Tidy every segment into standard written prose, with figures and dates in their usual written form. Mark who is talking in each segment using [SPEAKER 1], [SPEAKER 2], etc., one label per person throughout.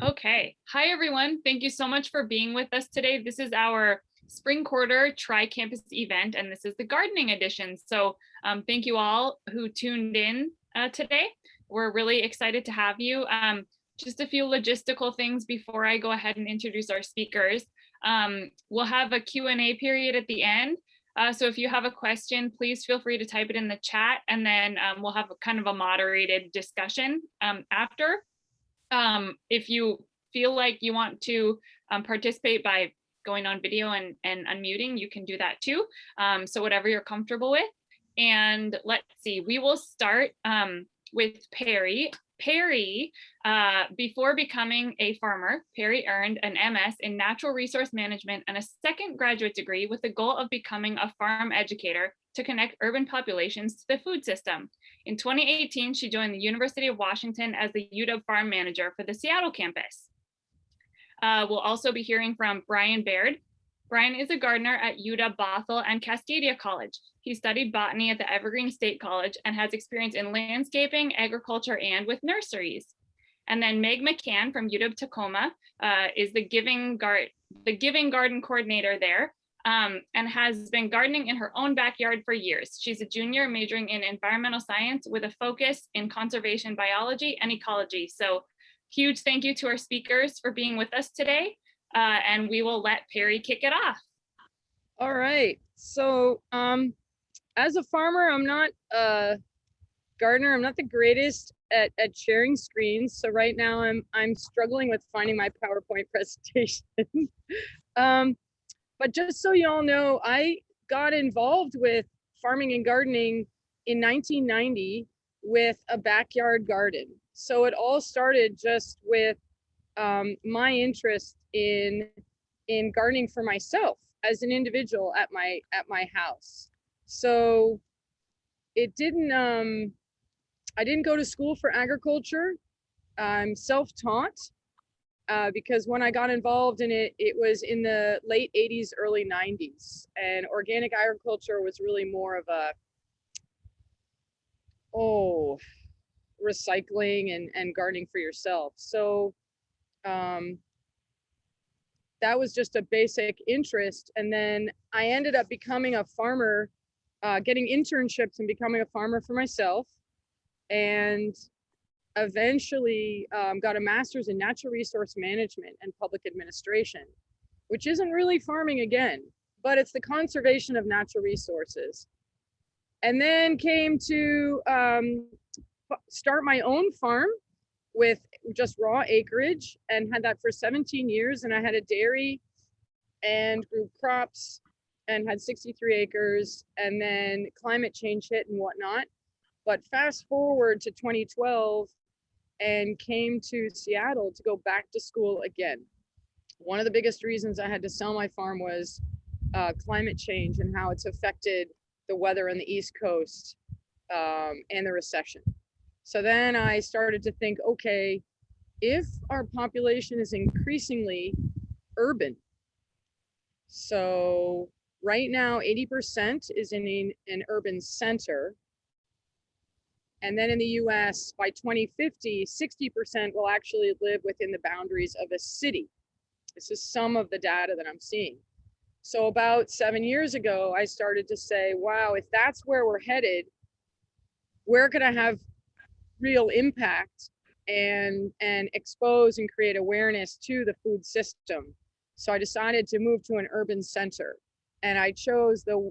[SPEAKER 1] Okay. Hi, everyone. Thank you so much for being with us today. This is our spring quarter tri-campus event, and this is the gardening edition. So thank you all who tuned in today. We're really excited to have you. Just a few logistical things before I go ahead and introduce our speakers. We'll have a Q&A period at the end. So if you have a question, please feel free to type it in the chat, and then we'll have a kind of a moderated discussion after. If you feel like you want to participate by going on video and unmuting, you can do that too. So whatever you're comfortable with. And let's see, we will start with Perry. Perry, before becoming a farmer, Perry earned an MS in Natural Resource Management and a second graduate degree with the goal of becoming a farm educator to connect urban populations to the food system. In 2018, she joined the University of Washington as the UW farm manager for the Seattle campus. We'll also be hearing from Brian Baird. Brian is a gardener at UW Bothell and Cascadia College. He studied botany at the Evergreen State College and has experience in landscaping, agriculture, and with nurseries. And then Meg McCann from UW Tacoma is the Giving Garden coordinator there. And has been gardening in her own backyard for years. She's a junior majoring in environmental science with a focus in conservation biology and ecology. So huge thank you to our speakers for being with us today. And we will let Perry kick it off.
[SPEAKER 2] All right. So as a farmer, I'm not a gardener. I'm not the greatest at sharing screens. So right now I'm struggling with finding my PowerPoint presentation. But just so you all know, I got involved with farming and gardening in 1990 with a backyard garden. So it all started just with my interest in gardening for myself as an individual at my house. So it didn't. I didn't go to school for agriculture. I'm self-taught. Because when I got involved in it, it was in the late 80s, early 90s. And organic agriculture was really more of a, recycling and gardening for yourself. So that was just a basic interest. And then I ended up becoming a farmer, getting internships and becoming a farmer for myself. And eventually got a master's in natural resource management and public administration, which isn't really farming again, but it's the conservation of natural resources. And then came to start my own farm with just raw acreage and had that for 17 years. And I had a dairy and grew crops and had 63 acres, and then climate change hit and whatnot. But fast forward to 2012, and came to Seattle to go back to school again. One of the biggest reasons I had to sell my farm was climate change and how it's affected the weather on the East Coast and the recession. So then I started to think, okay, if our population is increasingly urban, so right now 80% is in an urban center. And then in the US, by 2050, 60% will actually live within the boundaries of a city. This is some of the data that I'm seeing. So about 7 years ago, I started to say, wow, if that's where we're headed, we're gonna have real impact and expose and create awareness to the food system. So I decided to move to an urban center. And I chose the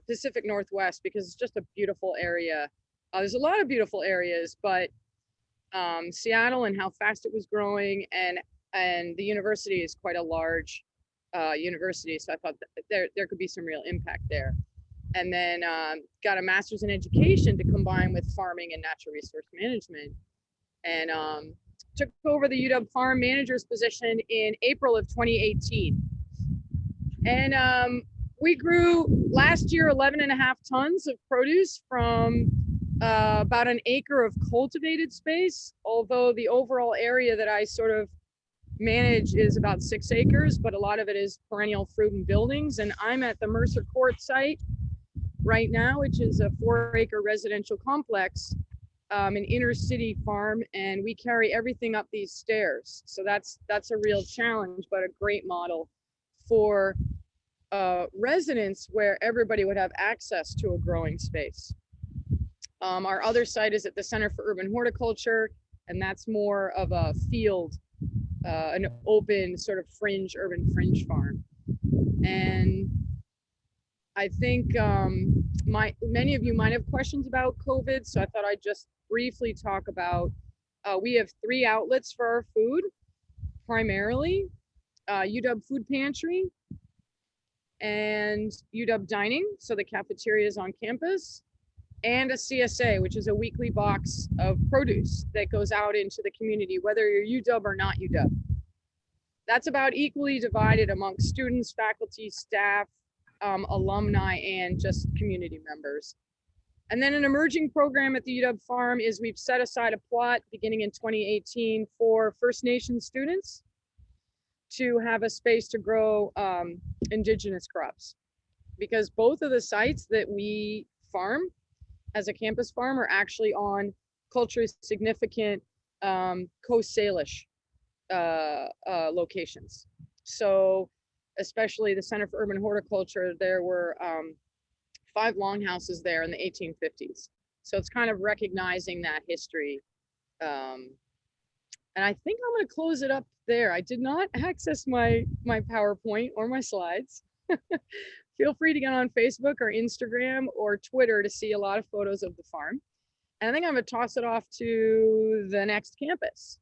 [SPEAKER 2] Pacific Northwest because it's just a beautiful area. There's a lot of beautiful areas, but Seattle and how fast it was growing, and the university is quite a large university, so I thought that there could be some real impact there. And then got a master's in education to combine with farming and natural resource management, and took over the UW farm manager's position in April of 2018. And we grew last year 11.5 tons of produce from about an acre of cultivated space, although the overall area that I sort of manage is about 6 acres, but a lot of it is perennial fruit and buildings. And I'm at the Mercer Court site right now, which is a 4-acre residential complex an inner city farm, and we carry everything up these stairs. So that's a real challenge, but a great model for residents where everybody would have access to a growing space. Our other site is at the Center for Urban Horticulture, and that's more of a field, an open sort of fringe, urban fringe farm. And I think many of you might have questions about COVID, so I thought I'd just briefly talk about, we have 3 outlets for our food, primarily UW Food Pantry and UW Dining, so the cafeteria is on campus, and a CSA, which is a weekly box of produce that goes out into the community, whether you're UW or not UW. That's about equally divided amongst students, faculty, staff, alumni, and just community members. And then an emerging program at the UW Farm is we've set aside a plot beginning in 2018 for First Nations students to have a space to grow indigenous crops. Because both of the sites that we farm as a campus farm are actually on culturally significant Coast Salish locations. So especially the Center for Urban Horticulture, there were 5 longhouses there in the 1850s. So it's kind of recognizing that history. And I think I'm going to close it up there. I did not access my PowerPoint or my slides. Feel free to get on Facebook or Instagram or Twitter to see a lot of photos of the farm. And I think I'm going to toss it off to the next campus.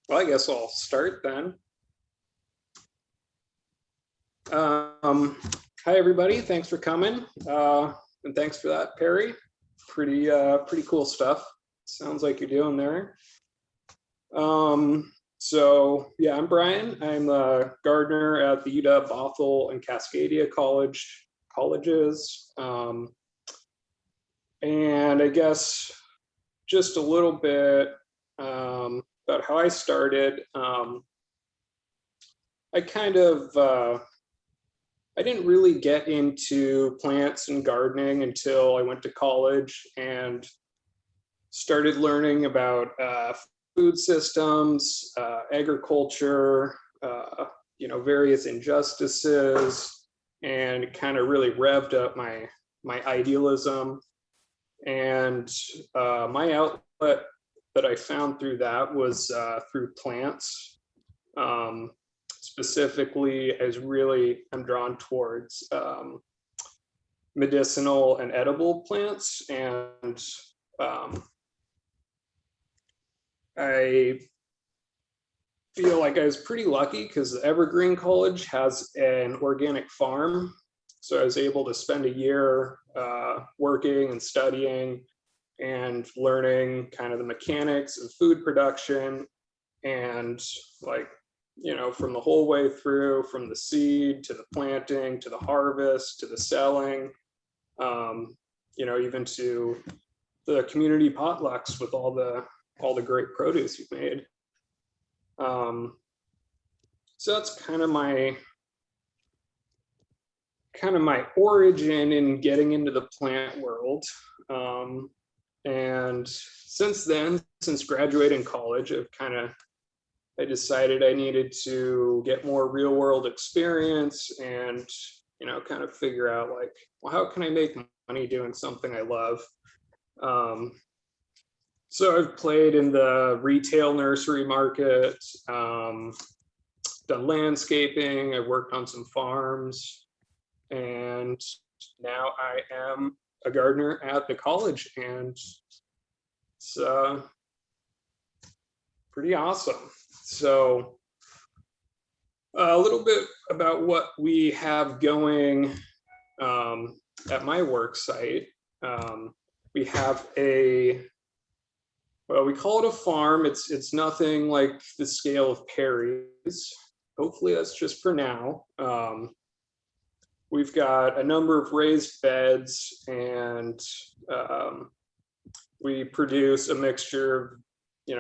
[SPEAKER 3] Well, I guess I'll start then. Hi, everybody. Thanks for coming. And thanks for that, Perry. Pretty cool stuff. Sounds like you're doing there. So yeah, I'm Brian. I'm a gardener at the UW Bothell and Cascadia colleges. And I guess just a little bit about how I started. I didn't really get into plants and gardening until I went to college and started learning about food systems, agriculture, various injustices, and kind of really revved up my idealism. And my outlet that I found through that was through plants. Specifically, I'm drawn towards medicinal and edible plants, and I feel like I was pretty lucky because Evergreen College has an organic farm. So I was able to spend a year working and studying and learning kind of the mechanics of food production, and from the whole way through, from the seed to the planting to the harvest to the selling, even to the community potlucks with all the great produce you've made. So that's kind of my origin in getting into the plant world. And since then, since graduating college, I decided I needed to get more real world experience and, kind of figure out how can I make money doing something I love? So I've played in the retail nursery market, done landscaping, I've worked on some farms, and now I am a gardener at the college, and it's pretty awesome. So a little bit about what we have going at my work site. We have we call it a farm. It's nothing like the scale of Perry's. Hopefully that's just for now. We've got a number of raised beds, and we produce a mixture of,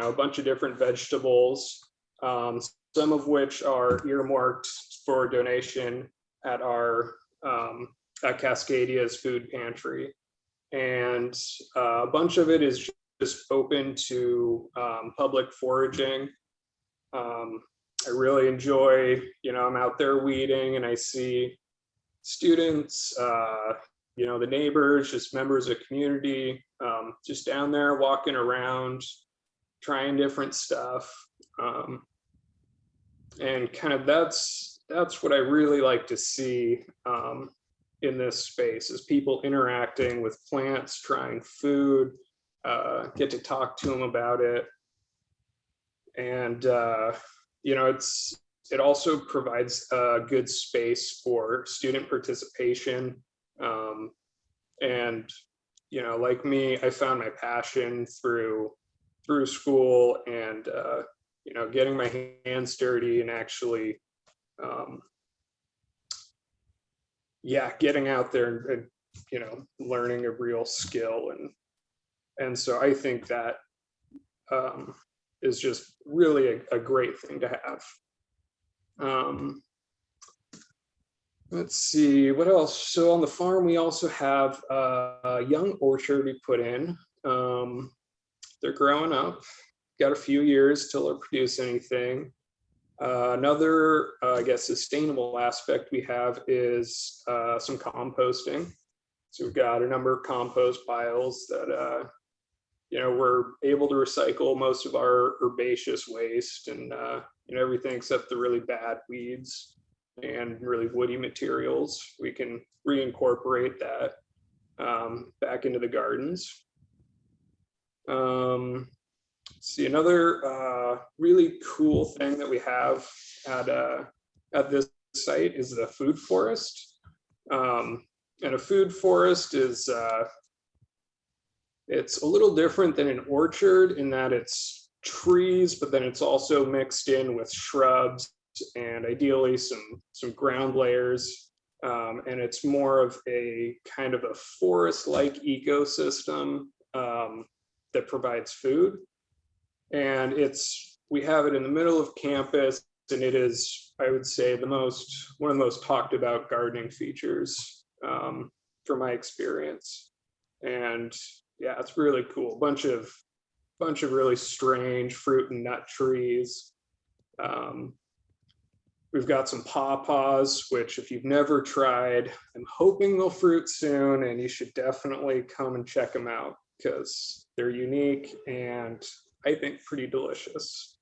[SPEAKER 3] a bunch of different vegetables, some of which are earmarked for donation at our at Cascadia's food pantry. And a bunch of it is just open to public foraging. I really enjoy, I'm out there weeding and I see students, the neighbors, just members of community, just down there walking around, trying different stuff. And kind of that's what I really like to see in this space, is people interacting with plants, trying food, get to talk to them about it. And it also provides a good space for student participation. And like me, I found my passion through school, and getting my hands dirty and actually getting out there and learning a real skill. And so I think that is just really a great thing to have. Let's see, what else? So on the farm, we also have a young orchard we put in. They're growing up, got a few years till they'll produce anything. Another, I guess, sustainable aspect we have is some composting. So we've got a number of compost piles that we're able to recycle most of our herbaceous waste and everything except the really bad weeds and really woody materials. We can reincorporate that back into the gardens. See, another really cool thing that we have at this site is the food forest. And a food forest is it's a little different than an orchard in that it's trees, but then it's also mixed in with shrubs and ideally some ground layers. And it's more of a kind of a forest-like ecosystem that provides food. And we have it in the middle of campus, and it is, I would say, one of the most talked about gardening features from my experience. And yeah, it's really cool. Bunch of really strange fruit and nut trees. We've got some pawpaws, which if you've never tried, I'm hoping they'll fruit soon, and you should definitely come and check them out because they're unique and I think pretty delicious.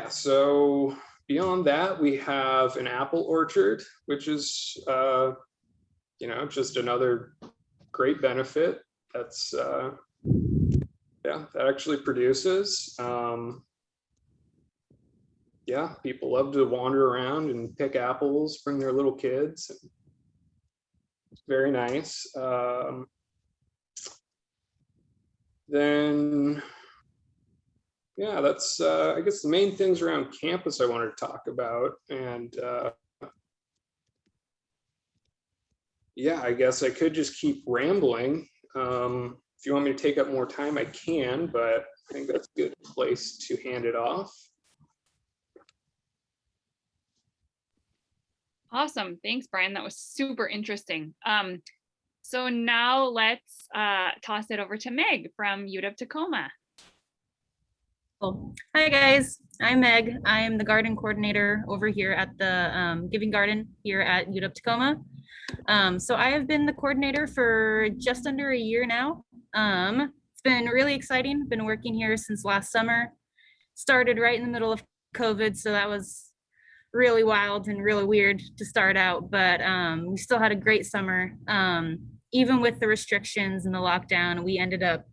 [SPEAKER 3] So beyond that, we have an apple orchard, which is just another great benefit that's that actually produces. People love to wander around and pick apples, bring their little kids. It's very nice. Then that's I guess the main things around campus I wanted to talk about. And I guess I could just keep rambling. If you want me to take up more time, I can, but I think that's a good place to hand it off.
[SPEAKER 1] Awesome. Thanks, Brian. That was super interesting. So now let's toss it over to Meg from UW Tacoma.
[SPEAKER 4] Cool. Hi guys, I'm Meg. I am the garden coordinator over here at the Giving Garden here at UW Tacoma. So I have been the coordinator for just under a year now. It's been really exciting. Been working here since last summer. Started right in the middle of COVID, so that was really wild and really weird to start out, but we still had a great summer. Even with the restrictions and the lockdown, we ended up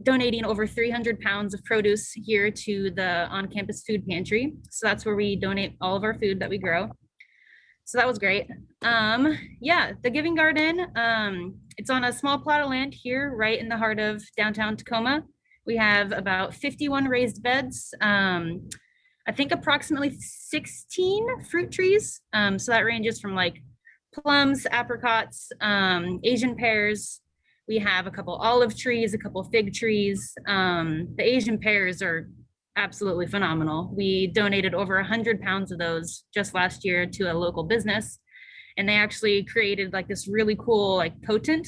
[SPEAKER 4] donating over 300 pounds of produce here to the on-campus food pantry. So that's where we donate all of our food that we grow. So that was great. The Giving Garden, it's on a small plot of land here right in the heart of downtown Tacoma. We have about 51 raised beds. I think approximately 16 fruit trees. So that ranges from like plums, apricots, Asian pears. We have a couple olive trees, a couple fig trees. The Asian pears are absolutely phenomenal. We donated over 100 pounds of those just last year to a local business. and they actually created like this really cool like potent,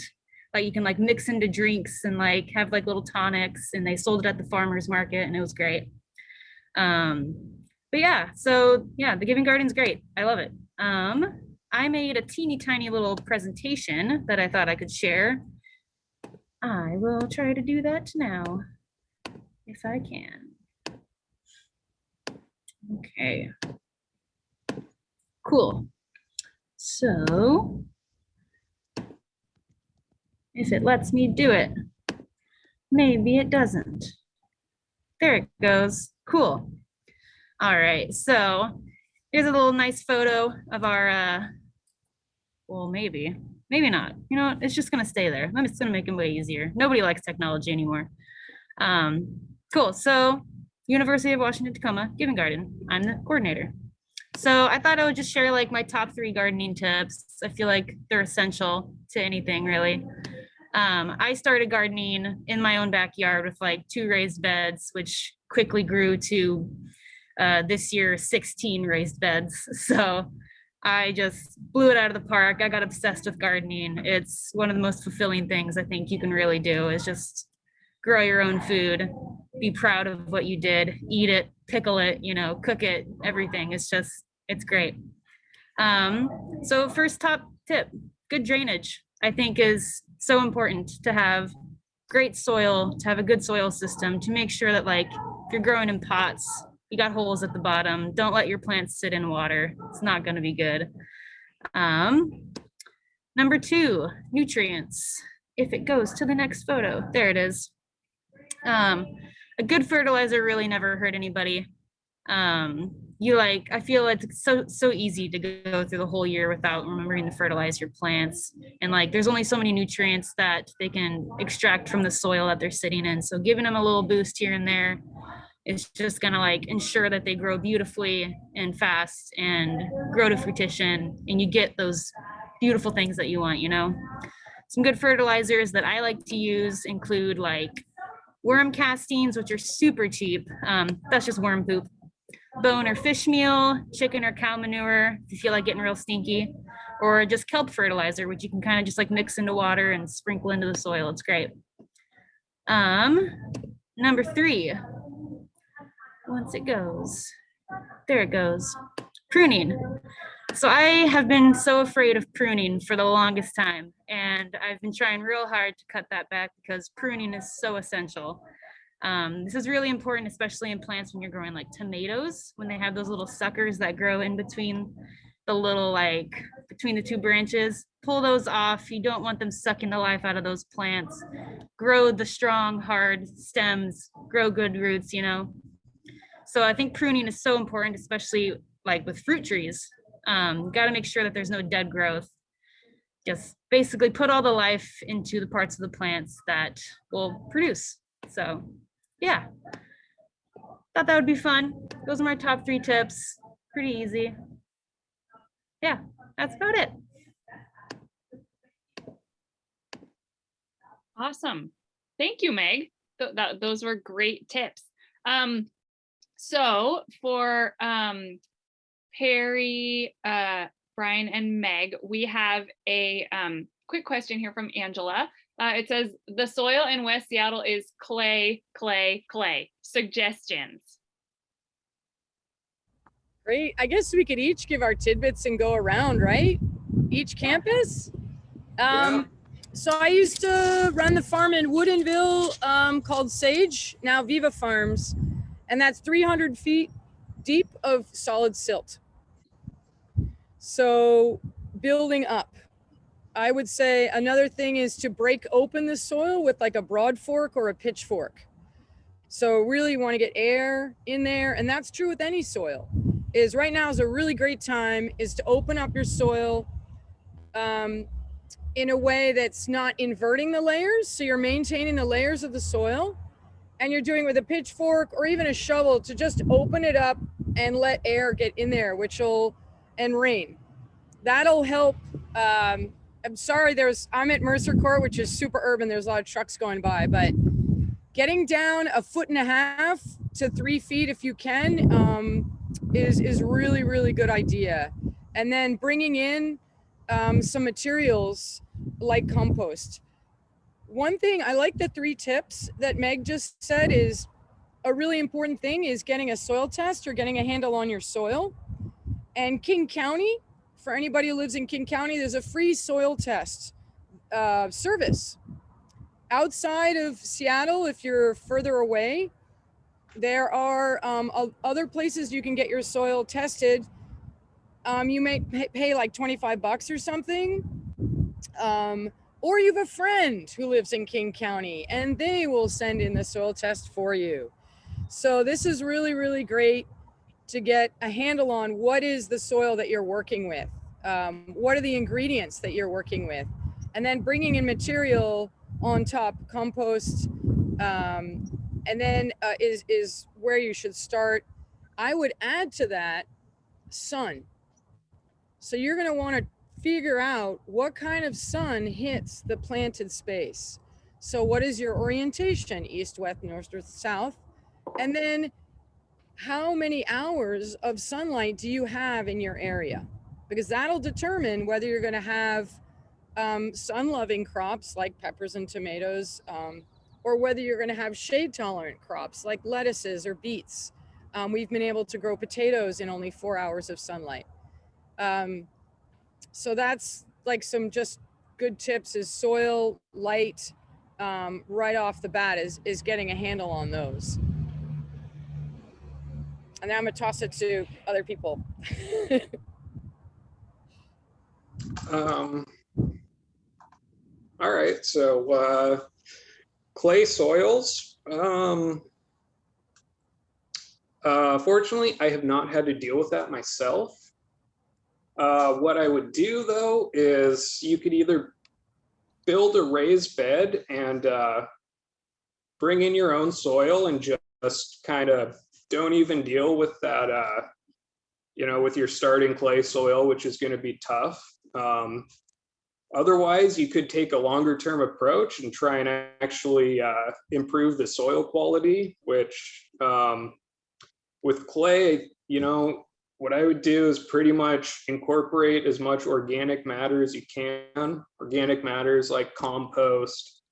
[SPEAKER 4] like you can like mix into drinks and like have like little tonics, and they sold it at the farmers market, and it was great. But yeah, so yeah, the Giving Garden's great. I love it. I made a teeny tiny little presentation that I thought I could share. I will try to do that now, if I can. Okay. Cool. So, if it lets me do it, maybe it doesn't. There it goes. Cool. All right, so here's a little nice photo of our, well, maybe not. You know, it's just gonna stay there. I'm just gonna make it way easier. Nobody likes technology anymore. Cool, so University of Washington, Tacoma Giving Garden. I'm the coordinator. So I thought I would just share like my top 3 gardening tips. I feel like they're essential to anything really. I started gardening in my own backyard with like 2 raised beds, which quickly grew to this year 16 raised beds. So I just blew it out of the park. I got obsessed with gardening. It's one of the most fulfilling things I think you can really do, is just grow your own food, be proud of what you did, eat it, pickle it, you know, cook it, everything. It's great. So first top tip, good drainage, I think is so important to have great soil, to have a good soil system, to make sure that like if you're growing in pots, you got holes at the bottom. Don't let your plants sit in water. It's not going to be good. Number 2, nutrients. If it goes to the next photo, there it is. A good fertilizer really never hurt anybody. I feel it's so easy to go through the whole year without remembering to fertilize your plants. And like, there's only so many nutrients that they can extract from the soil that they're sitting in. So giving them a little boost here and there is just gonna like ensure that they grow beautifully and fast and grow to fruition, and you get those beautiful things that you want, you know? Some good fertilizers that I like to use include like worm castings, which are super cheap. That's just worm poop. Bone or fish meal, chicken or cow manure, if you feel like getting real stinky, or just kelp fertilizer, which you can kind of just like mix into water and sprinkle into the soil. It's great. Number 3, once it goes, there it goes, pruning. So I have been so afraid of pruning for the longest time, and I've been trying real hard to cut that back because pruning is so essential. This is really important, especially in plants when you're growing like tomatoes, when they have those little suckers that grow in between the little, like between the 2 branches. Pull those off. You don't want them sucking the life out of those plants. Grow the strong, hard stems, grow good roots, you know? So I think pruning is so important, especially like with fruit trees. Got to make sure that there's no dead growth. Just basically put all the life into the parts of the plants that will produce. So yeah, thought that would be fun. Those are my top 3 tips. Pretty easy. Yeah, that's about it.
[SPEAKER 1] Awesome. Thank you, Meg. Those were great tips. So for Perry, Brian, and Meg, we have a quick question here from Angela. It says, the soil in West Seattle is clay, clay, clay. Suggestions?
[SPEAKER 2] Great. I guess we could each give our tidbits and go around, right? Each campus?
[SPEAKER 3] Yeah.
[SPEAKER 2] So I used to run the farm in Woodinville called Sage, now Viva Farms. And that's 300 feet deep of solid silt. So building up. I would say another thing is to break open the soil with like a broad fork or a pitchfork. So really you want to get air in there, and that's true with any soil. Is right now is a really great time is to open up your soil in a way that's not inverting the layers. So you're maintaining the layers of the soil, and you're doing it with a pitchfork or even a shovel to just open it up and let air get in there, and rain. That'll help. I'm sorry, I'm at Mercer Court, which is super urban. There's a lot of trucks going by, but getting down 1.5 to 3 feet if you can is really, really good idea. And then bringing in some materials like compost. One thing, I like the 3 tips that Meg just said. Is a really important thing is getting a soil test or getting a handle on your soil. And King County, for anybody who lives in King County, there's a free soil test service. Outside of Seattle, if you're further away, there are other places you can get your soil tested. You may pay like $25 or something. Or you have a friend who lives in King County and they will send in the soil test for you. So this is really, really great to get a handle on what is the soil that you're working with. What are the ingredients that you're working with? And then bringing in material on top, compost, and then is where you should start. I would add to that sun. So you're going to want to figure out what kind of sun hits the planted space. So what is your orientation? East, west, north, or south? And then how many hours of sunlight do you have in your area? Because that'll determine whether you're going to have sun-loving crops like peppers and tomatoes, or whether you're going to have shade-tolerant crops like lettuces or beets. We've been able to grow potatoes in only 4 hours of sunlight. So that's like some just good tips, is soil, light, right off the bat is getting a handle on those. And then I'm gonna toss it to other people.
[SPEAKER 3] All right, so clay soils. Fortunately, I have not had to deal with that myself. What I would do though is you could either build a raised bed and bring in your own soil and just kind of don't even deal with that, with your starting clay soil, which is going to be tough. Otherwise, you could take a longer term approach and try and actually improve the soil quality, which with clay, what I would do is pretty much incorporate as much organic matter as you can. Organic matters like compost,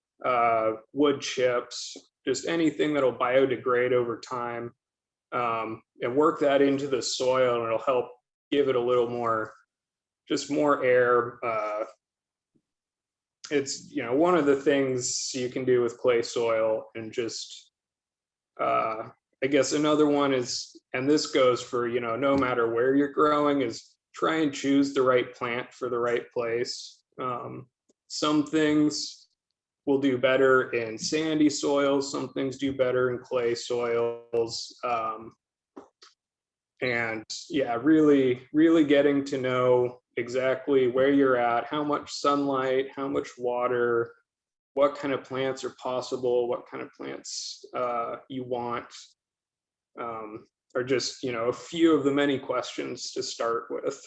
[SPEAKER 3] wood chips, just anything that'll biodegrade over time, and work that into the soil, and it'll help give it a little more, just more air. It's, one of the things you can do with clay soil. And just, I guess another one is, and this goes for, no matter where you're growing, is try and choose the right plant for the right place. Some things will do better in sandy soils, some things do better in clay soils. And yeah, really, really getting to know exactly where you're at, how much sunlight, how much water, what kind of plants are possible, what kind of plants you want, are just, a few of the many questions to start with.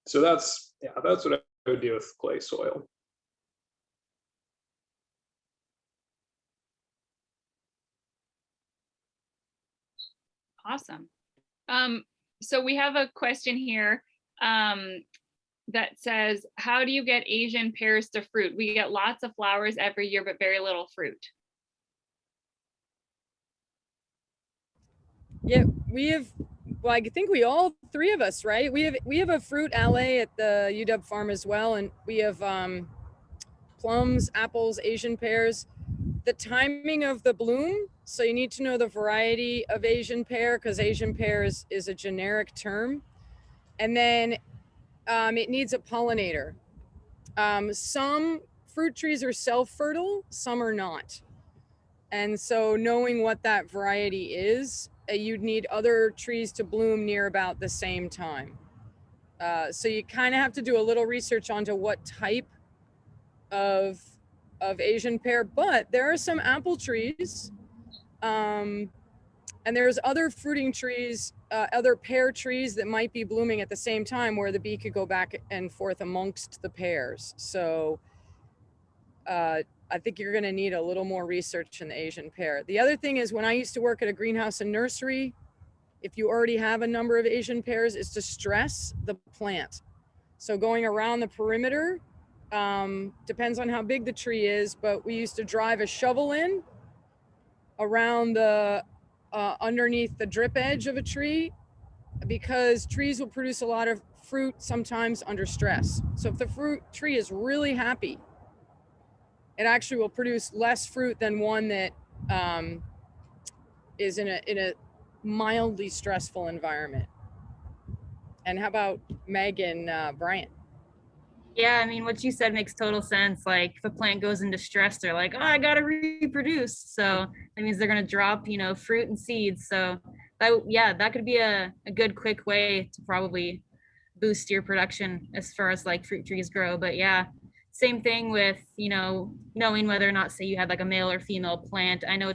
[SPEAKER 3] So that's what I would do with clay soil.
[SPEAKER 1] Awesome. So we have a question here that says, how do you get Asian pears to fruit? We get lots of flowers every year, but very little fruit.
[SPEAKER 2] Yeah, we have, well, I think we all 3 of us, right? We have a fruit alley at the UW farm as well. And we have plums, apples, Asian pears. The timing of the bloom, so you need to know the variety of Asian pear, because Asian pear is a generic term. And then it needs a pollinator. Some fruit trees are self-fertile, some are not. And so knowing what that variety is, you'd need other trees to bloom near about the same time. So you kind of have to do a little research onto what type of Asian pear, but there are some apple trees, and there's other fruiting trees, other pear trees that might be blooming at the same time, where the bee could go back and forth amongst the pears. So I think you're going to need a little more research in the Asian pear. The other thing is, when I used to work at a greenhouse and nursery, if you already have a number of Asian pears, is to stress the plant. So going around the perimeter, depends on how big the tree is, but we used to drive a shovel in around the underneath the drip edge of a tree, because trees will produce a lot of fruit sometimes under stress. So if the fruit tree is really happy, it actually will produce less fruit than one that is in a mildly stressful environment. And how about Meg and Brian?
[SPEAKER 4] Yeah, I mean, what you said makes total sense. Like if a plant goes into stress, they're like, oh, I gotta reproduce. So that means they're gonna drop, fruit and seeds. So that could be a good quick way to probably boost your production as far as like fruit trees grow. But yeah, same thing with, knowing whether or not, say you had like a male or female plant. I know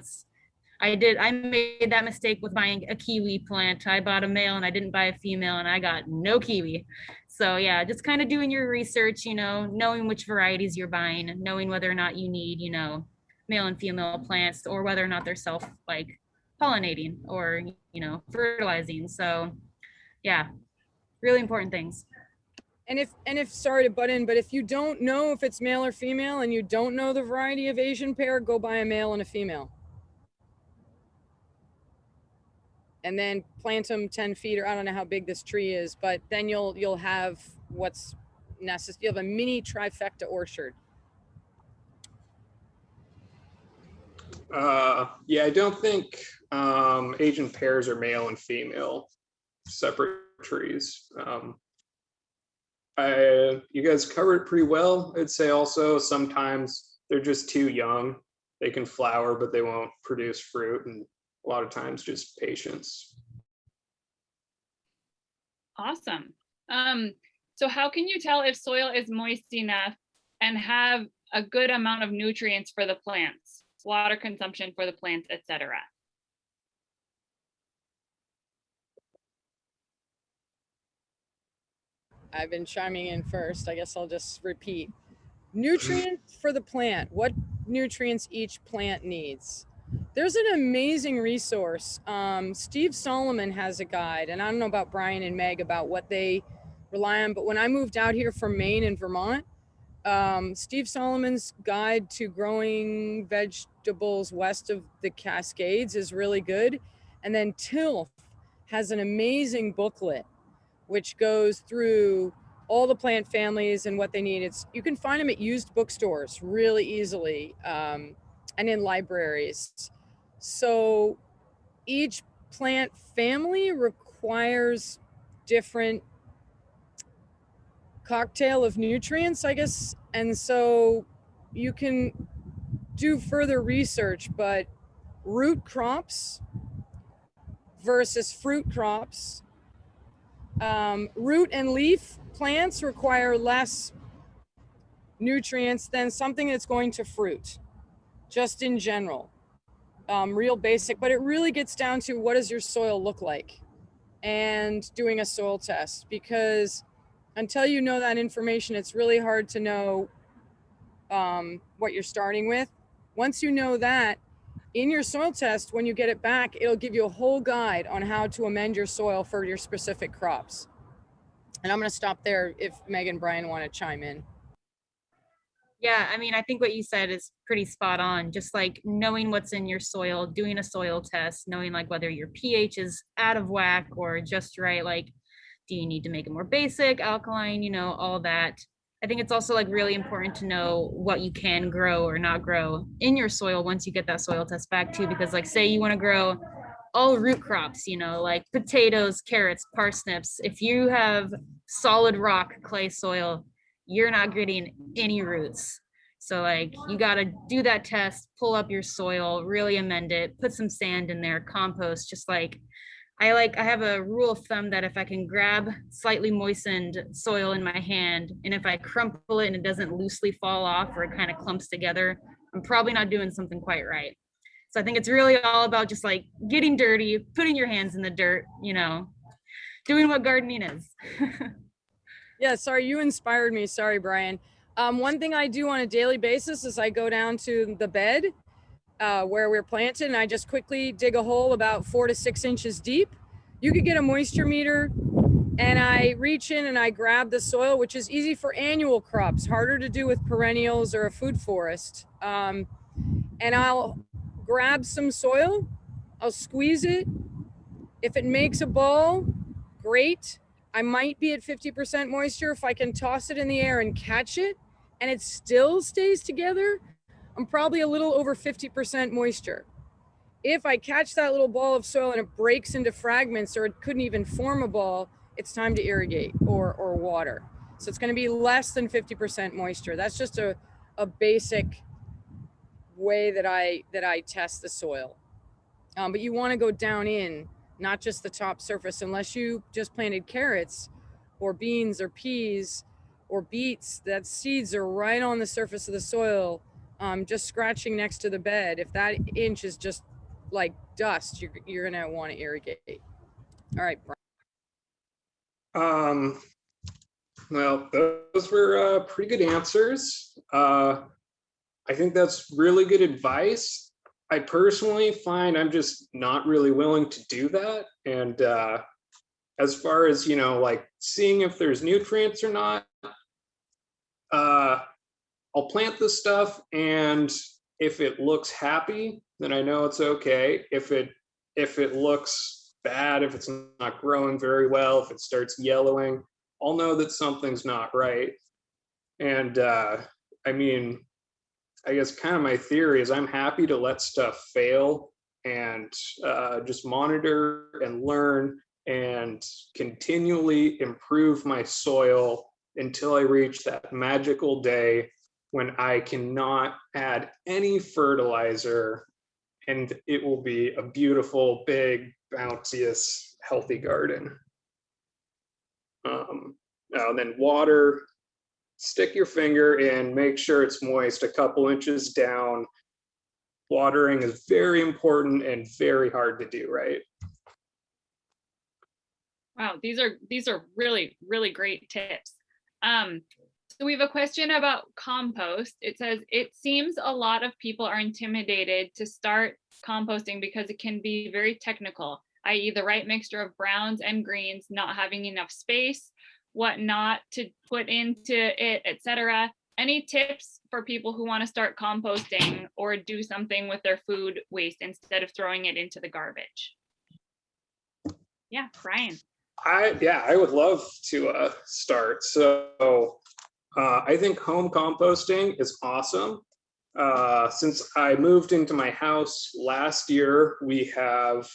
[SPEAKER 4] I made that mistake with buying a kiwi plant. I bought a male and I didn't buy a female, and I got no kiwi. So yeah, just kind of doing your research, knowing which varieties you're buying, knowing whether or not you need, male and female plants, or whether or not they're self like pollinating or, fertilizing. So yeah, really important things.
[SPEAKER 2] And if sorry to butt in, but if you don't know if it's male or female and you don't know the variety of Asian pear, go buy a male and a female. And then plant them 10 feet, or I don't know how big this tree is, but then you'll have what's necessary. You'll have a mini trifecta orchard.
[SPEAKER 3] Yeah, I don't think Asian pears are male and female separate trees. You guys covered it pretty well. I'd say also sometimes they're just too young. They can flower, but they won't produce fruit, and a lot of times just patience.
[SPEAKER 1] Awesome. So how can you tell if soil is moist enough and have a good amount of nutrients for the plants, water consumption for the plants, etc.?
[SPEAKER 2] I've been chiming in first. I guess I'll just repeat. Nutrients for the plant. What nutrients each plant needs. There's an amazing resource. Steve Solomon has a guide, and I don't know about Brian and Meg about what they rely on, but when I moved out here from Maine and Vermont, Steve Solomon's guide to growing vegetables west of the Cascades is really good. And then Tilth has an amazing booklet which goes through all the plant families and what they need. You can find them at used bookstores really easily, and in libraries. So each plant family requires different cocktail of nutrients, I guess. And so you can do further research, but root crops versus fruit crops. Root and leaf plants require less nutrients than something that's going to fruit, just in general. Real basic, but it really gets down to what does your soil look like and doing a soil test, because until you know that information, it's really hard to know what you're starting with. Once you know that, in your soil test, when you get it back, it'll give you a whole guide on how to amend your soil for your specific crops. And I'm going to stop there if Meg and Brian want to chime in.
[SPEAKER 4] Yeah, I mean, I think what you said is pretty spot on. Just like knowing what's in your soil, doing a soil test, knowing like whether your pH is out of whack or just right. Like, do you need to make it more basic, alkaline, all that. I think it's also like really important to know what you can grow or not grow in your soil once you get that soil test back too, because like say you want to grow all root crops, like potatoes, carrots, parsnips. If you have solid rock clay soil, you're not getting any roots. So like you got to do that test, pull up your soil, really amend it, put some sand in there, compost. Just like I have a rule of thumb that if I can grab slightly moistened soil in my hand, and if I crumple it and it doesn't loosely fall off or it kind of clumps together, I'm probably not doing something quite right. So I think it's really all about just like getting dirty, putting your hands in the dirt, doing what gardening is.
[SPEAKER 2] Yeah, sorry, you inspired me. Sorry, Brian. One thing I do on a daily basis is I go down to the bed where we're planted, and I just quickly dig a hole about 4 to 6 inches deep. You could get a moisture meter and I reach in and I grab the soil, which is easy for annual crops, harder to do with perennials or a food forest. And I'll grab some soil, I'll squeeze it. If it makes a ball, great. I might be at 50% moisture. If I can toss it in the air and catch it and it still stays together, I'm probably a little over 50% moisture. If I catch that little ball of soil and it breaks into fragments or it couldn't even form a ball, it's time to irrigate or water. So it's going to be less than 50% moisture. That's just a basic way that I test the soil. But you want to go down in, not just the top surface, unless you just planted carrots or beans or peas or beets. That seeds are right on the surface of the soil, just scratching next to the bed. If that inch is just like dust, you're gonna want to irrigate. All right, Brian.
[SPEAKER 3] Well, those were pretty good answers. I think that's really good advice. I personally find I'm just not really willing to do that. And as far as, like seeing if there's nutrients or not, I'll plant the stuff, and if it looks happy, then I know it's okay. If it looks bad, if it's not growing very well, if it starts yellowing, I'll know that something's not right. And I mean, I guess kind of my theory is I'm happy to let stuff fail and just monitor and learn and continually improve my soil until I reach that magical day when I cannot add any fertilizer and it will be a beautiful, big, bounteous, healthy garden. Then water, stick your finger in, make sure it's moist a couple inches down. Watering is very important and very hard to do, right?
[SPEAKER 1] Wow, these are really, really great tips. So we have a question about compost. It says, it seems a lot of people are intimidated to start composting because it can be very technical, i.e. the right mixture of browns and greens, not having enough space, what not to put into it, etc. Any tips for people who want to start composting or do something with their food waste instead of throwing it into the garbage? Yeah, Brian.
[SPEAKER 3] I would love to start. So I think home composting is awesome. Since I moved into my house last year, we have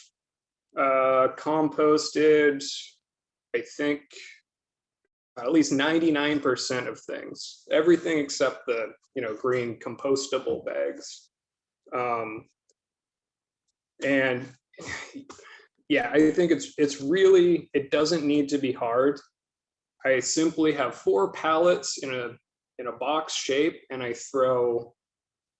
[SPEAKER 3] composted, I think, at least 99% of things, everything except the green compostable bags. And yeah, I think it's really, it doesn't need to be hard. I simply have 4 pallets in a box shape, and I throw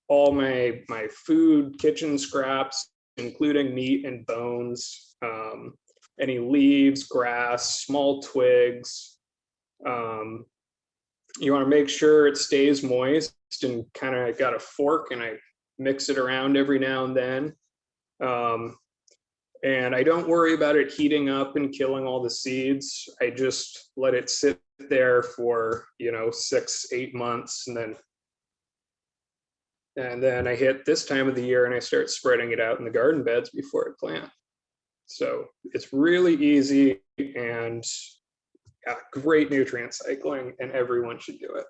[SPEAKER 3] all my food, kitchen scraps, including meat and bones, any leaves, grass, small twigs. You want to make sure it stays moist, and kind of got a fork and I mix it around every now and then. And I don't worry about it heating up and killing all the seeds. I just let it sit there for 6-8 months, and then I hit this time of the year and I start spreading it out in the garden beds before I plant. So it's really easy and great nutrient cycling, and everyone should do it.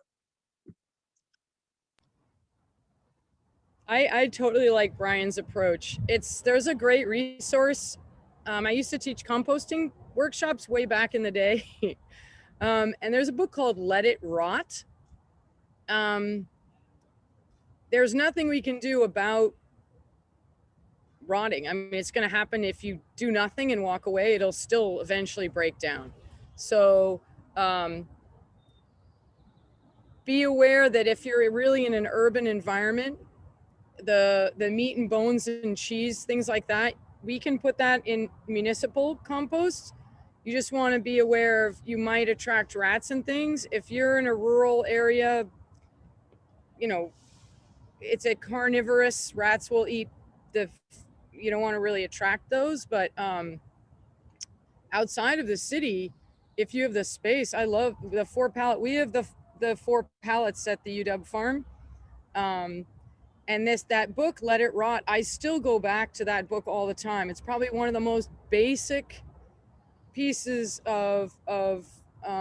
[SPEAKER 2] I totally like Brian's approach. There's a great resource. I used to teach composting workshops way back in the day. And there's a book called Let It Rot. There's nothing we can do about rotting. I mean, it's going to happen if you do nothing and walk away. It'll still eventually break down. So be aware that if you're really in an urban environment, the meat and bones and cheese, things like that, we can put that in municipal compost. You just want to be aware of, you might attract rats and things. If you're in a rural area, it's a carnivorous, rats will eat you don't want to really attract those, but outside of the city, if you have the space, I love the 4 pallet. We have the 4 pallets at the UW farm. And that book, Let It Rot, I still go back to that book all the time. It's probably one of the most basic pieces of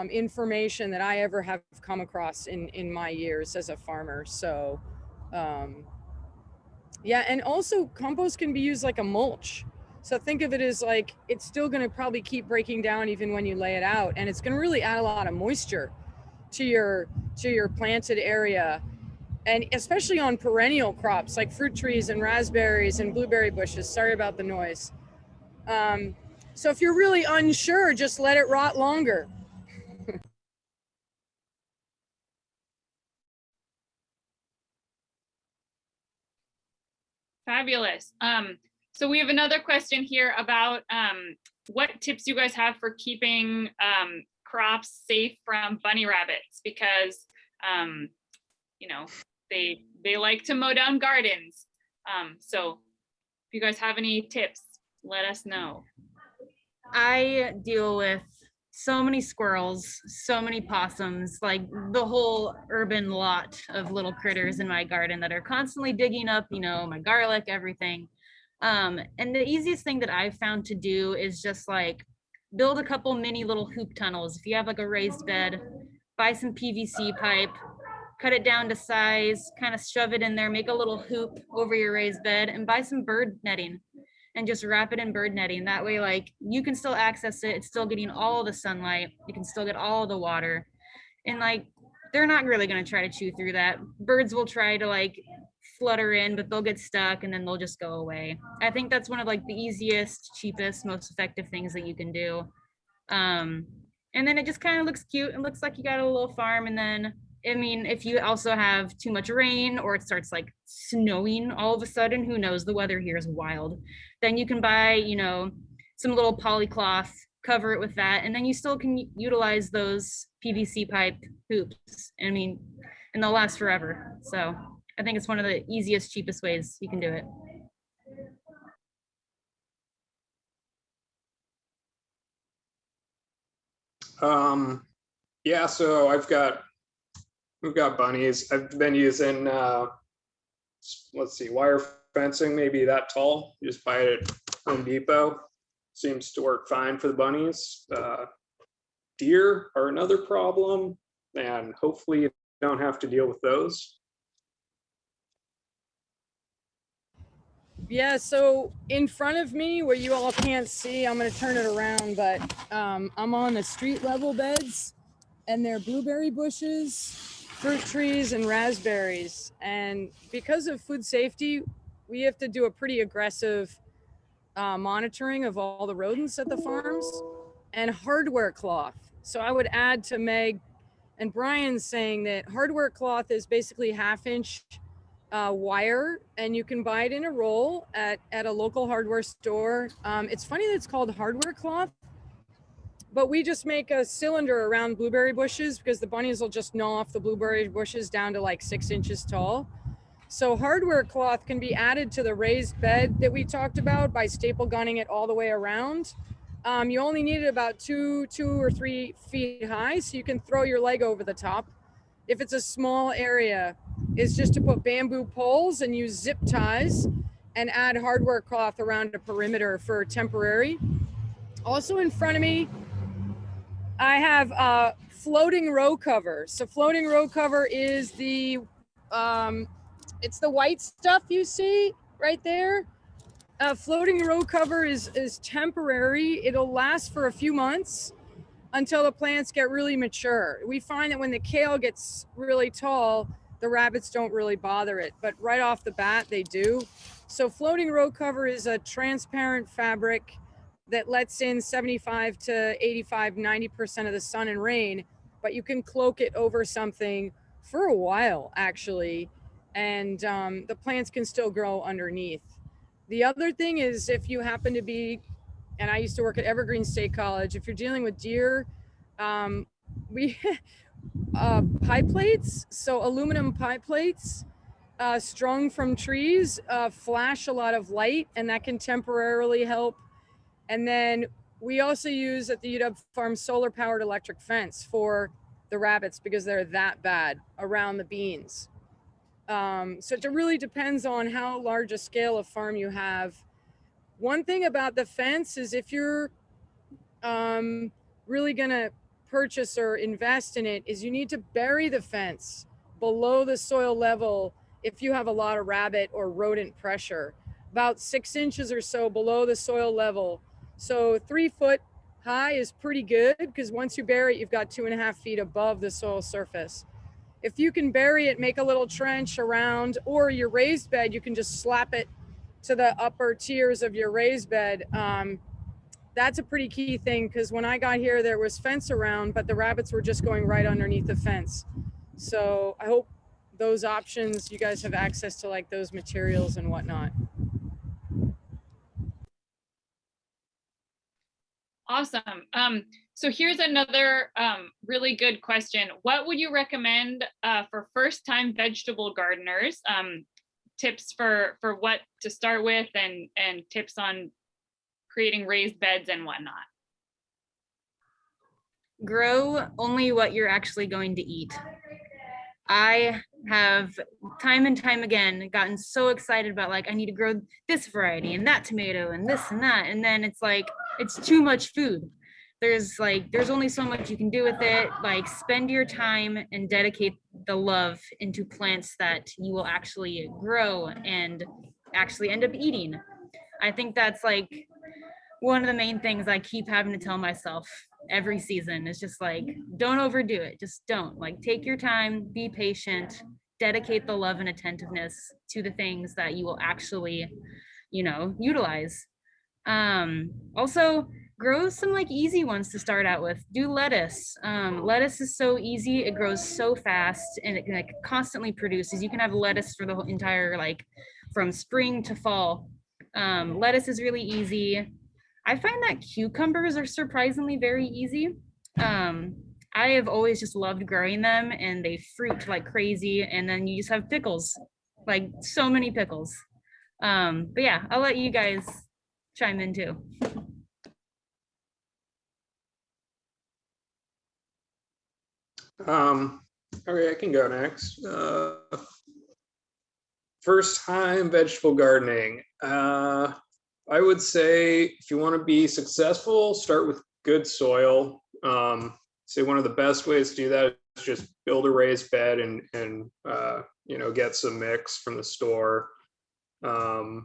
[SPEAKER 2] information that I ever have come across in my years as a farmer. So yeah, and also compost can be used like a mulch. So think of it as like, it's still going to probably keep breaking down even when you lay it out, and it's going to really add a lot of moisture to your planted area, and especially on perennial crops like fruit trees and raspberries and blueberry bushes. Sorry about the noise. So if you're really unsure, just let it rot longer.
[SPEAKER 1] Fabulous. So we have another question here about what tips you guys have for keeping crops safe from bunny rabbits, because you know, they like to mow down gardens. So if you guys have any tips, let us know.
[SPEAKER 4] I deal with so many squirrels, so many possums, like the whole urban lot of little critters in my garden that are constantly digging up, you know, my garlic, everything. And the easiest thing that I've found to do is just like build a couple mini little hoop tunnels. If you have like a raised bed, buy some PVC pipe, cut it down to size, kind of shove it in there, make a little hoop over your raised bed, and buy some bird netting and just wrap it in bird netting. That way, like, you can still access it. It's still getting all the sunlight. You can still get all the water. And like, they're not really going to try to chew through that. Birds will try to like flutter in, but they'll get stuck and then they'll just go away. I think that's one of like the easiest, cheapest, most effective things that you can do. And then it just kind of looks cute. It looks like you got a little farm. And then, I mean, if you also have too much rain or it starts like snowing all of a sudden, who knows, the weather here is wild, then you can buy, you know, some little polycloth, cover it with that, and then you still can utilize those PVC pipe hoops. I mean, and they'll last forever. So I think it's one of the easiest, cheapest ways you can do it.
[SPEAKER 3] Yeah, so we've got bunnies. I've been using, let's see, wire fencing, maybe that tall. You just buy it at Home Depot. Seems to work fine for the bunnies. Deer are another problem, and hopefully you don't have to deal with those.
[SPEAKER 2] Yeah, so in front of me, where you all can't see, I'm going to turn it around, but I'm on the street level beds, and they're blueberry bushes, fruit trees, and raspberries. And because of food safety, we have to do a pretty aggressive monitoring of all the rodents at the farms, and hardware cloth. So I would add to Meg and Brian's saying that hardware cloth is basically 1/2 inch wire, and you can buy it in a roll at a local hardware store. It's funny that it's called hardware cloth, but we just make a cylinder around blueberry bushes because the bunnies will just gnaw off the blueberry bushes down to like 6 inches tall. So hardware cloth can be added to the raised bed that we talked about by staple gunning it all the way around. You only need it about 2 or 3 feet high, so you can throw your leg over the top. If it's a small area, it's just to put bamboo poles and use zip ties and add hardware cloth around a perimeter for temporary. Also in front of me, I have a floating row cover. So floating row cover is the, it's the white stuff you see right there. Floating row cover is temporary. It'll last for a few months until the plants get really mature. We find that when the kale gets really tall, the rabbits don't really bother it, but right off the bat, they do. So floating row cover is a transparent fabric that lets in 75 to 85, 90% of the sun and rain, but you can cloak it over something for a while, actually, and the plants can still grow underneath. The other thing is, if you happen to be, and I used to work at Evergreen State College, if you're dealing with deer, we pie plates, so aluminum pie plates strung from trees flash a lot of light, and that can temporarily help. And then we also use at the UW farm solar powered electric fence for the rabbits because they're that bad around the beans. So it really depends on how large a scale of farm you have. One thing about the fence is if you're really gonna purchase or invest in it, is you need to bury the fence below the soil level if you have a lot of rabbit or rodent pressure, about 6 inches or so below the soil level. So 3 foot high is pretty good, because once you bury it, you've got 2.5 feet above the soil surface. If you can bury it, make a little trench around, or your raised bed, you can just slap it to the upper tiers of your raised bed. That's a pretty key thing, because when I got here, there was fence around, but the rabbits were just going right underneath the fence. So I hope those options, you guys have access to like those materials and whatnot.
[SPEAKER 1] Awesome. So here's another really good question. What would you recommend for first-time vegetable gardeners? Tips for what to start with, and tips on creating raised beds and whatnot.
[SPEAKER 4] Grow only what you're actually going to eat. I have time and time again gotten so excited about, like, I need to grow this variety and that tomato and this and that, and then it's like it's too much food. There's only so much you can do with it. Like, spend your time and dedicate the love into plants that you will actually grow and actually end up eating. I think that's like one of the main things I keep having to tell myself every season. Is just like, don't overdo it. Just don't. Like, take your time, be patient, dedicate the love and attentiveness to the things that you will actually, utilize. Also, grow some like easy ones to start out with. Do lettuce. Lettuce is so easy. It grows so fast, and it like constantly produces. You can have lettuce for the whole entire, like, from spring to fall. Lettuce is really easy. I find that cucumbers are surprisingly very easy. I have always just loved growing them, and they fruit like crazy. And then you just have pickles, like so many pickles. But yeah, I'll let you guys chime in too.
[SPEAKER 3] Okay, I can go next. First time vegetable gardening. I would say if you want to be successful, start with good soil. So one of the best ways to do that is just build a raised bed and get some mix from the store. As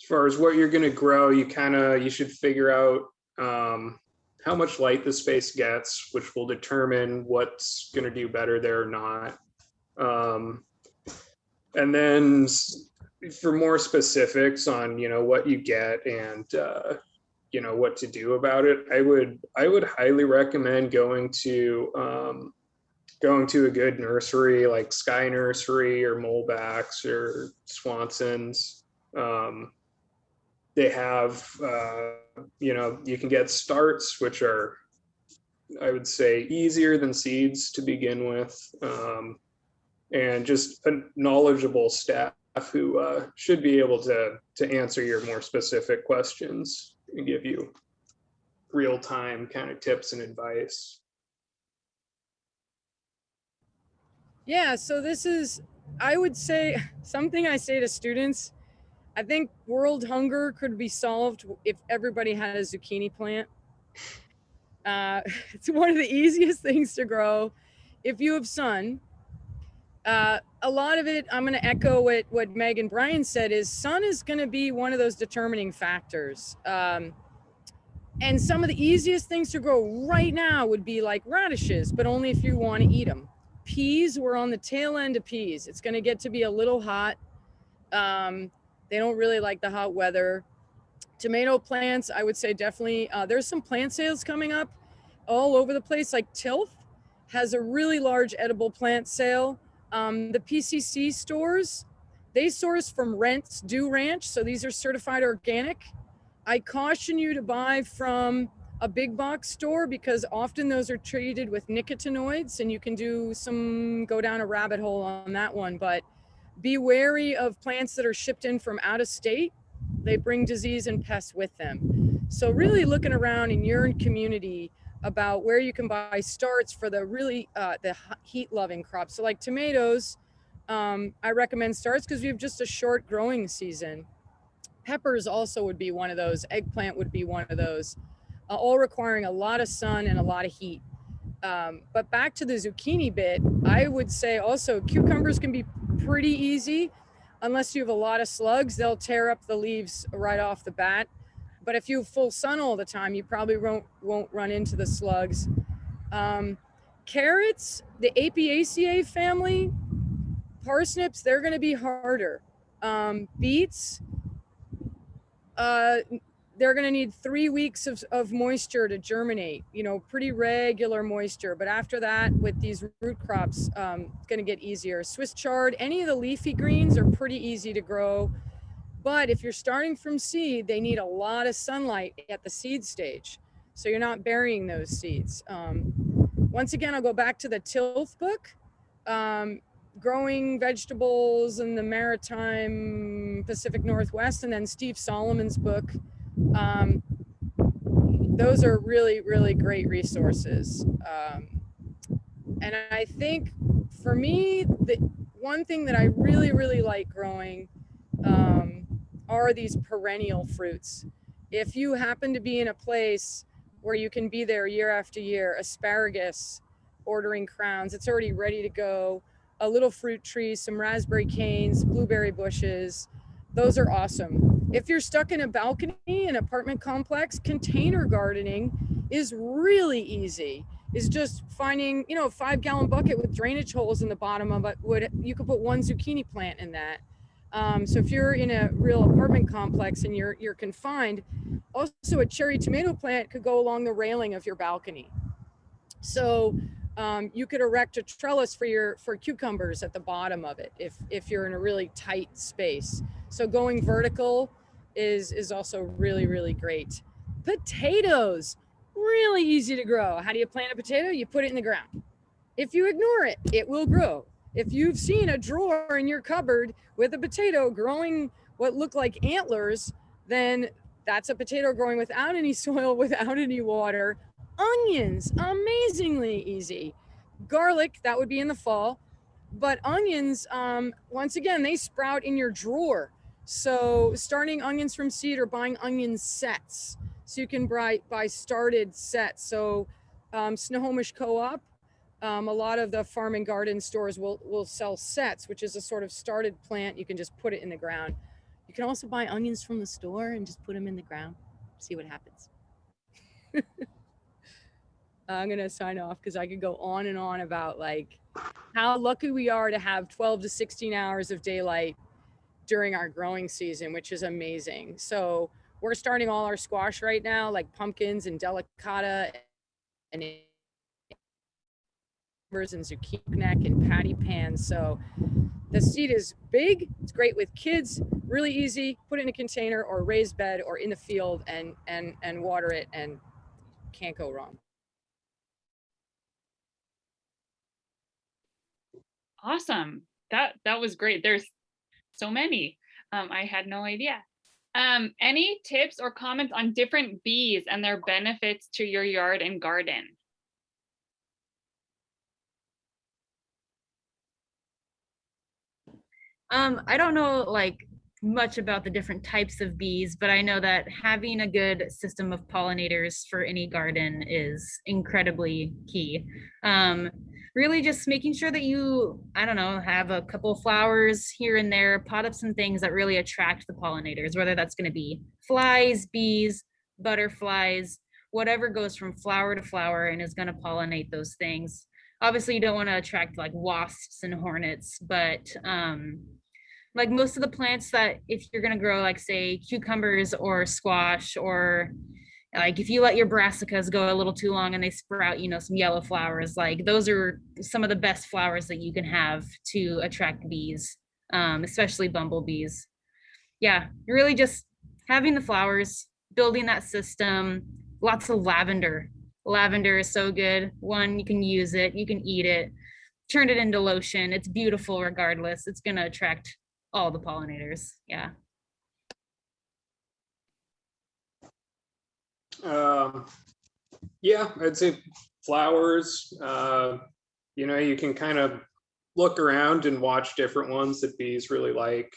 [SPEAKER 3] far as what you're going to grow, you should figure out how much light the space gets, which will determine what's going to do better there or not. And then for more specifics on what you get and what to do about it, I would highly recommend going to a good nursery like Sky Nursery or Molbach's or Swanson's. They have you can get starts, which are, I would say, easier than seeds to begin with, and just a knowledgeable staff who should be able to answer your more specific questions and give you real-time kind of tips and advice.
[SPEAKER 2] Yeah, so this is, I would say, something I say to students. I think world hunger could be solved if everybody had a zucchini plant. It's one of the easiest things to grow if you have sun. A lot of it, I'm going to echo what Meg and Brian said, is sun is going to be one of those determining factors. And some of the easiest things to grow right now would be like radishes, but only if you want to eat them. Peas, we're on the tail end of peas. It's going to get to be a little hot. They don't really like the hot weather. Tomato plants, I would say definitely. There's some plant sales coming up all over the place. Like Tilth has a really large edible plant sale. The PCC stores, they source from Do Ranch. So these are certified organic. I caution you to buy from a big box store, because often those are treated with nicotinoids, and you can go down a rabbit hole on that one. But be wary of plants that are shipped in from out of state. They bring disease and pests with them. So really looking around in your community about where you can buy starts for the really the heat loving crops. So like tomatoes, I recommend starts because we have just a short growing season. Peppers also would be one of those. Eggplant would be one of those, all requiring a lot of sun and a lot of heat. But back to the zucchini bit, I would say also cucumbers can be pretty easy. Unless you have a lot of slugs, they'll tear up the leaves right off the bat. But if you have full sun all the time, you probably won't run into the slugs. Carrots, the Apiaceae family, parsnips, they're going to be harder. Beets, they're going to need 3 weeks of moisture to germinate, you know, pretty regular moisture. But after that, with these root crops, it's going to get easier. Swiss chard, any of the leafy greens are pretty easy to grow. But if you're starting from seed, they need a lot of sunlight at the seed stage. So you're not burying those seeds. Once again, I'll go back to the Tilth book, Growing Vegetables in the Maritime Pacific Northwest, and then Steve Solomon's book. Those are really, really great resources. And I think for me, the one thing that I really, really like growing are these perennial fruits. If you happen to be in a place where you can be there year after year, asparagus, ordering crowns, it's already ready to go. A little fruit tree, some raspberry canes, blueberry bushes, those are awesome. If you're stuck in a balcony, an apartment complex, container gardening is really easy. Is just finding, you know, a 5-gallon bucket with drainage holes in the bottom of it. You could put 1 zucchini plant in that. So if you're in a real apartment complex and you're confined, also a cherry tomato plant could go along the railing of your balcony. So you could erect a trellis for cucumbers at the bottom of it if you're in a really tight space. So going vertical is also really, really great. Potatoes, really easy to grow. How do you plant a potato? You put it in the ground. If you ignore it, it will grow. If you've seen a drawer in your cupboard with a potato growing what look like antlers, then that's a potato growing without any soil, without any water. Onions, amazingly easy. Garlic, that would be in the fall. But onions, once again, they sprout in your drawer. So starting onions from seed or buying onion sets. So you can buy started sets. So Snohomish Co-op, a lot of the farm and garden stores will sell sets, which is a sort of started plant. You can just put it in the ground. You can also buy onions from the store and just put them in the ground, see what happens. I'm going to sign off because I could go on and on about like how lucky we are to have 12 to 16 hours of daylight during our growing season, which is amazing. So we're starting all our squash right now, like pumpkins and delicata and zucchini neck and patty pans. So the seed is big. It's great with kids, really easy. Put it in a container or raised bed or in the field and water it, and can't go wrong.
[SPEAKER 1] Awesome. That was great. There's so many. I had no idea. Any tips or comments on different bees and their benefits to your yard and garden?
[SPEAKER 4] I don't know like much about the different types of bees, but I know that having a good system of pollinators for any garden is incredibly key. Really just making sure that you, I don't know, have a couple flowers here and there, pot up some things that really attract the pollinators, whether that's going to be flies, bees, butterflies, whatever goes from flower to flower and is going to pollinate those things. Obviously, you don't want to attract like wasps and hornets, but like most of the plants that if you're going to grow like say cucumbers or squash, or like if you let your brassicas go a little too long and they sprout, you know, some yellow flowers, like those are some of the best flowers that you can have to attract bees, especially bumblebees. Yeah, really just having the flowers, building that system. Lots of lavender. Lavender is so good. One, you can use it, you can eat it, turn it into lotion. It's beautiful regardless. It's going to attract all the pollinators. Yeah.
[SPEAKER 3] Um, yeah, I'd say flowers. You know, you can kind of look around and watch different ones that bees really like.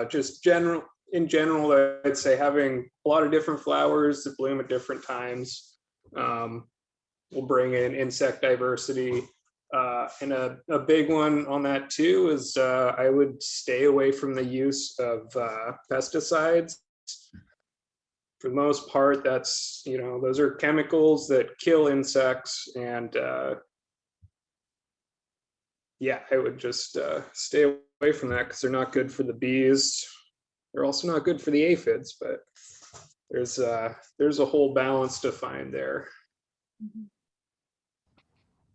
[SPEAKER 3] Just in general, I'd say having a lot of different flowers that bloom at different times will bring in insect diversity. And a big one on that too is I would stay away from the use of pesticides. For the most part, that's, you know, those are chemicals that kill insects, and yeah, I would just stay away from that because they're not good for the bees. They're also not good for the aphids, but there's a whole balance to find there.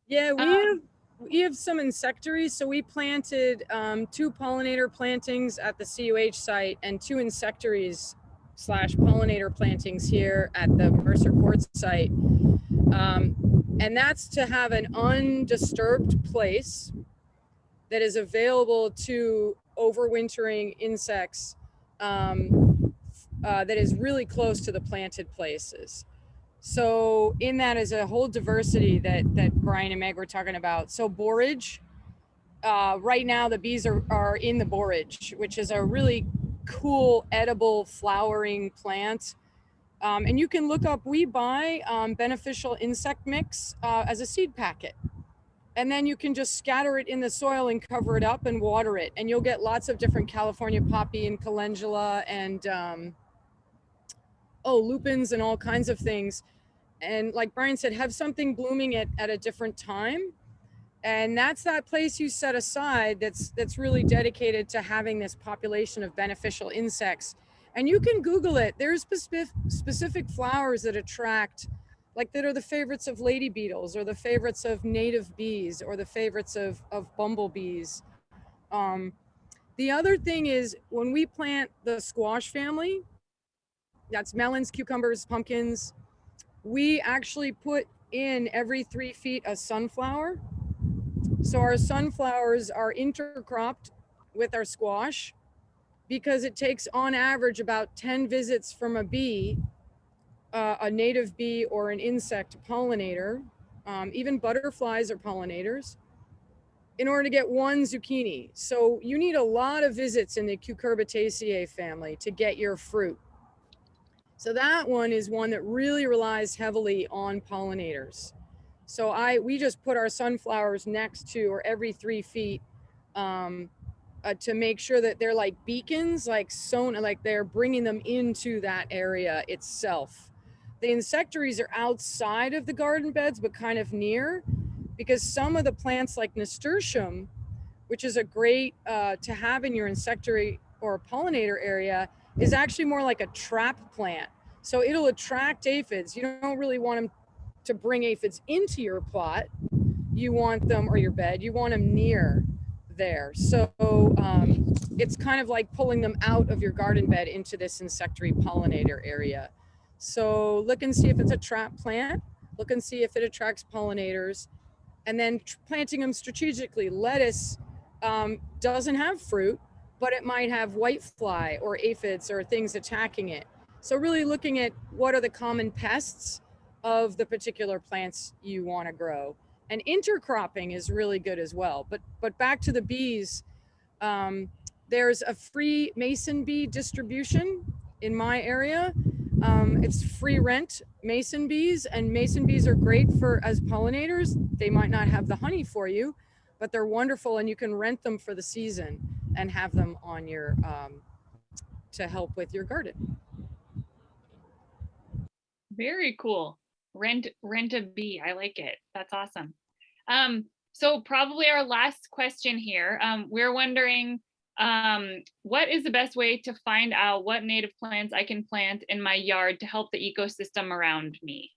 [SPEAKER 2] Yeah, we have some insectaries. So we planted 2 pollinator plantings at the CUH site and 2 insectaries / pollinator plantings here at the Mercer Court site. And that's to have an undisturbed place that is available to overwintering insects that is really close to the planted places. So in that is a whole diversity that Brian and Meg were talking about. So borage, right now the bees are in the borage, which is a really cool edible flowering plant. And you can look up, we buy beneficial insect mix as a seed packet. And then you can just scatter it in the soil and cover it up and water it. And you'll get lots of different California poppy and calendula and lupins and all kinds of things. And like Brian said, have something blooming at a different time. And that's that place you set aside that's really dedicated to having this population of beneficial insects. And you can Google it. There's specific flowers that attract, like that are the favorites of lady beetles or the favorites of native bees or the favorites of bumblebees. The other thing is when we plant the squash family, that's melons, cucumbers, pumpkins, we actually put in every 3 feet a sunflower. So our sunflowers are intercropped with our squash because it takes on average about 10 visits from a bee, a native bee or an insect pollinator, even butterflies are pollinators, in order to get 1 zucchini. So you need a lot of visits in the Cucurbitaceae family to get your fruit. So that one is one that really relies heavily on pollinators. So we just put our sunflowers next to or every 3 feet to make sure that they're like beacons, like they're bringing them into that area itself. The insectaries are outside of the garden beds, but kind of near, because some of the plants like nasturtium, which is a great to have in your insectary or pollinator area, is actually more like a trap plant. So it'll attract aphids. You don't really want them to bring aphids into your plot. You want them, or your bed, you want them near there. So it's kind of like pulling them out of your garden bed into this insectary pollinator area. So look and see if it's a trap plant. Look and see if it attracts pollinators. And then planting them strategically. Lettuce doesn't have fruit, but it might have whitefly or aphids or things attacking it. So really looking at what are the common pests of the particular plants you want to grow. And intercropping is really good as well. But back to the bees, there's a free mason bee distribution in my area. It's free rent mason bees, and mason bees are great as pollinators. They might not have the honey for you, but they're wonderful, and you can rent them for the season and have them on your to help with your garden.
[SPEAKER 1] Very cool. Rent a bee. I like it. That's awesome. So probably our last question here. We're wondering, what is the best way to find out what native plants I can plant in my yard to help the ecosystem around me?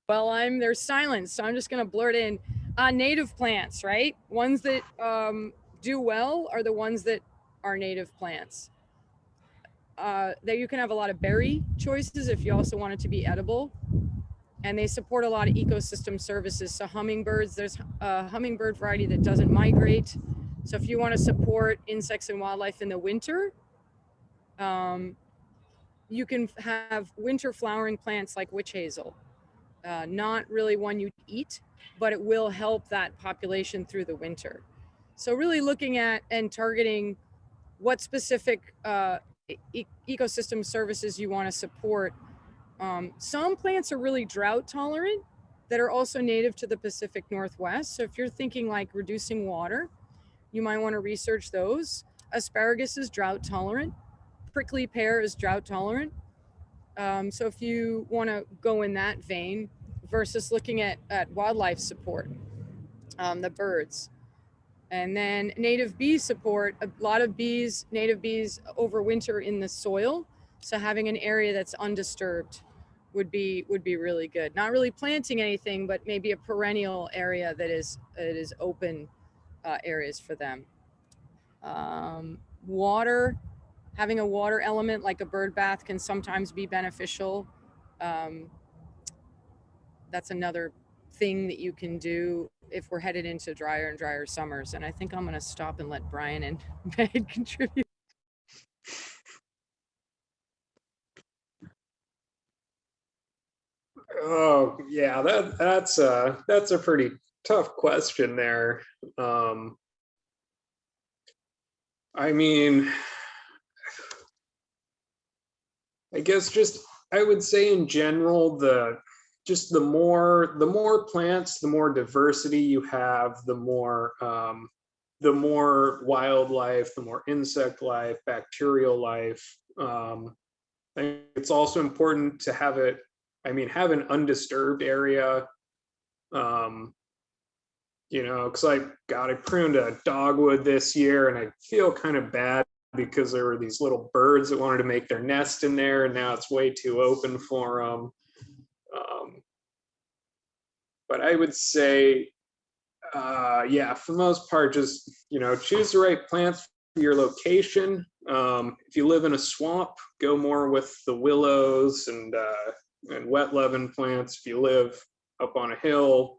[SPEAKER 2] Well, there's silence, so I'm just going to blurt in native plants, right? Ones that do well are the ones that are native plants. There you can have a lot of berry choices if you also want it to be edible. and they support a lot of ecosystem services. So hummingbirds, there's a hummingbird variety that doesn't migrate. So if you want to support insects and wildlife in the winter, you can have winter flowering plants like witch hazel. Not really one you eat, but it will help that population through the winter. So really looking at and targeting what specific ecosystem services you want to support. Some plants are really drought tolerant that are also native to the Pacific Northwest. So if you're thinking like reducing water, you might want to research those. Asparagus is drought tolerant. Prickly pear is drought tolerant. So if you want to go in that vein versus looking at wildlife support, the birds. And then native bee support, a lot of bees, native bees overwinter in the soil. So having an area that's undisturbed would be really good. Not really planting anything, but maybe a perennial area that is open areas for them. Water, having a water element like a bird bath can sometimes be beneficial. That's another thing that you can do if we're headed into drier and drier summers. And I think I'm going to stop and let Brian and Meg contribute.
[SPEAKER 3] Oh yeah, that's a pretty tough question there. I mean, I guess just I would say in general, the more plants, the more diversity you have, the more wildlife, the more insect life, bacterial life. I think it's also important to have it. I mean, have an undisturbed area. You know, because I pruned a dogwood this year, and I feel kind of bad because there were these little birds that wanted to make their nest in there, and now it's way too open for them. But I would say, yeah, for the most part, just, you know, choose the right plants for your location. If you live in a swamp, go more with the willows and wet leaven plants. If you live up on a hill,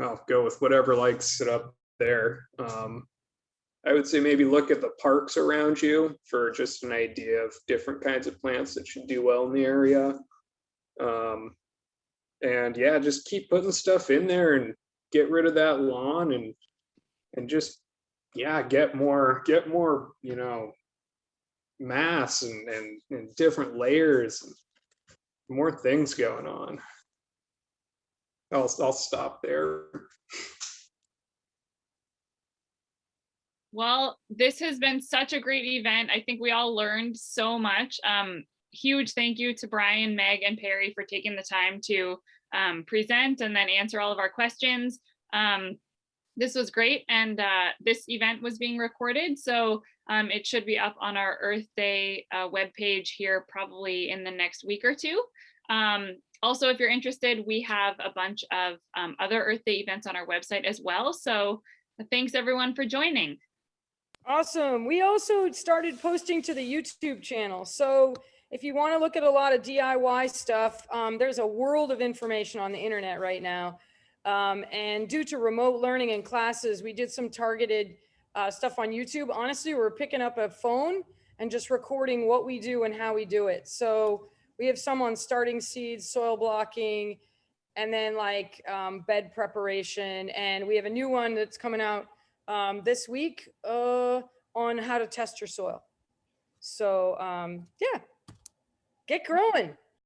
[SPEAKER 3] I'll go with whatever likes it up there. I would say maybe look at the parks around you for just an idea of different kinds of plants that should do well in the area. And yeah, just keep putting stuff in there and get rid of that lawn and just, yeah, get more, you know, mass and different layers and more things going on. I'll stop there.
[SPEAKER 1] Well, this has been such a great event. I think we all learned so much. Huge thank you to Brian, Meg, and Perry for taking the time to present and then answer all of our questions. This was great, and this event was being recorded, so it should be up on our Earth Day webpage here probably in the next week or two. Also, if you're interested, we have a bunch of other Earth Day events on our website as well. So thanks everyone for joining.
[SPEAKER 2] Awesome. We also started posting to the YouTube channel. So if you want to look at a lot of DIY stuff, there's a world of information on the internet right now. And due to remote learning and classes, we did some targeted stuff on YouTube. Honestly, we're picking up a phone and just recording what we do and how we do it. So we have some on starting seeds, soil blocking, and then like bed preparation. And we have a new one that's coming out this week on how to test your soil. So yeah, get growing.